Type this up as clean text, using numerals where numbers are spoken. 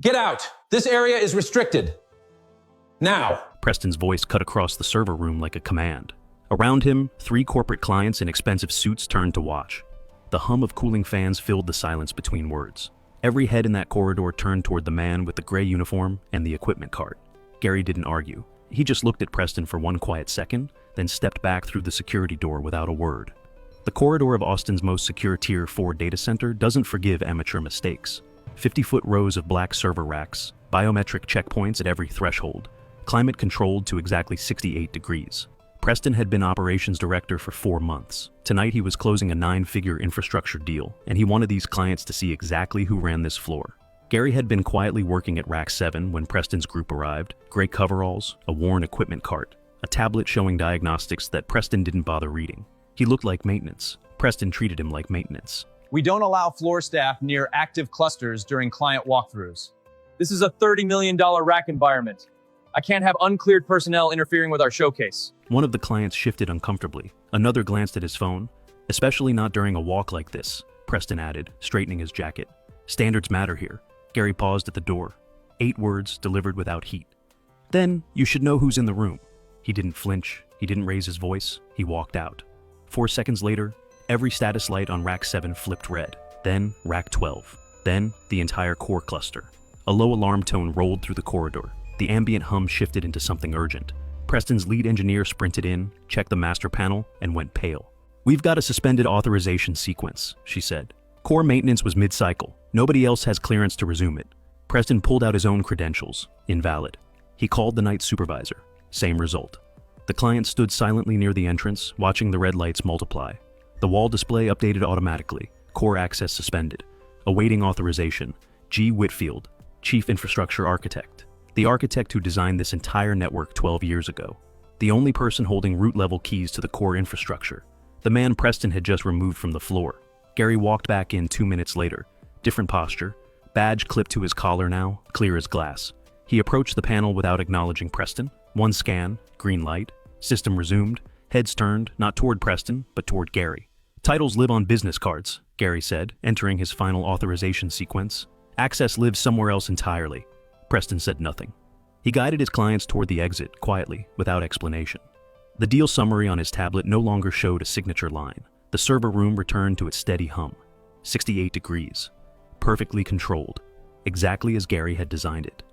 Get out! This area is restricted. Now! Preston's voice cut across the server room like a command. Around him, 3 corporate clients in expensive suits turned to watch. The hum of cooling fans filled the silence between words. Every head in that corridor turned toward the man with the gray uniform and the equipment cart. Gary didn't argue. He just looked at Preston for one quiet second, then stepped back through the security door without a word. The corridor of Austin's most secure Tier 4 data center doesn't forgive amateur mistakes. 50-foot rows of black server racks, biometric checkpoints at every threshold, climate controlled to exactly 68 degrees. Preston had been operations director for 4 months. Tonight he was closing a 9-figure infrastructure deal, and he wanted these clients to see exactly who ran this floor. Gary had been quietly working at Rack 7 when Preston's group arrived, gray coveralls, a worn equipment cart, a tablet showing diagnostics that Preston didn't bother reading. He looked like maintenance. Preston treated him like maintenance. We don't allow floor staff near active clusters during client walkthroughs. This is a $30 million rack environment. I can't have uncleared personnel interfering with our showcase. One of the clients shifted uncomfortably. Another glanced at his phone. Especially not during a walk like this, Preston added, straightening his jacket. Standards matter here. Gary paused at the door. 8 words delivered without heat. Then, you should know who's in the room. He didn't flinch. He didn't raise his voice. He walked out. 4 seconds later, every status light on Rack 7 flipped red. Then, Rack 12. Then, the entire core cluster. A low alarm tone rolled through the corridor. The ambient hum shifted into something urgent. Preston's lead engineer sprinted in, checked the master panel, and went pale. "We've got a suspended authorization sequence," she said. "Core maintenance was mid-cycle. Nobody else has clearance to resume it." Preston pulled out his own credentials. Invalid. He called the night supervisor. Same result. The client stood silently near the entrance, watching the red lights multiply. The wall display updated automatically. Core access suspended. Awaiting authorization. G. Whitfield, Chief Infrastructure Architect. The architect who designed this entire network 12 years ago. The only person holding root-level keys to the core infrastructure. The man Preston had just removed from the floor. Gary walked back in 2 minutes later. Different posture. Badge clipped to his collar now, clear as glass. He approached the panel without acknowledging Preston. One scan, green light. System resumed. Heads turned, not toward Preston, but toward Gary. "Titles live on business cards," Gary said, entering his final authorization sequence. "Access lives somewhere else entirely." Preston said nothing. He guided his clients toward the exit, quietly, without explanation. The deal summary on his tablet no longer showed a signature line. The server room returned to its steady hum. 68 degrees. Perfectly controlled. Exactly as Gary had designed it.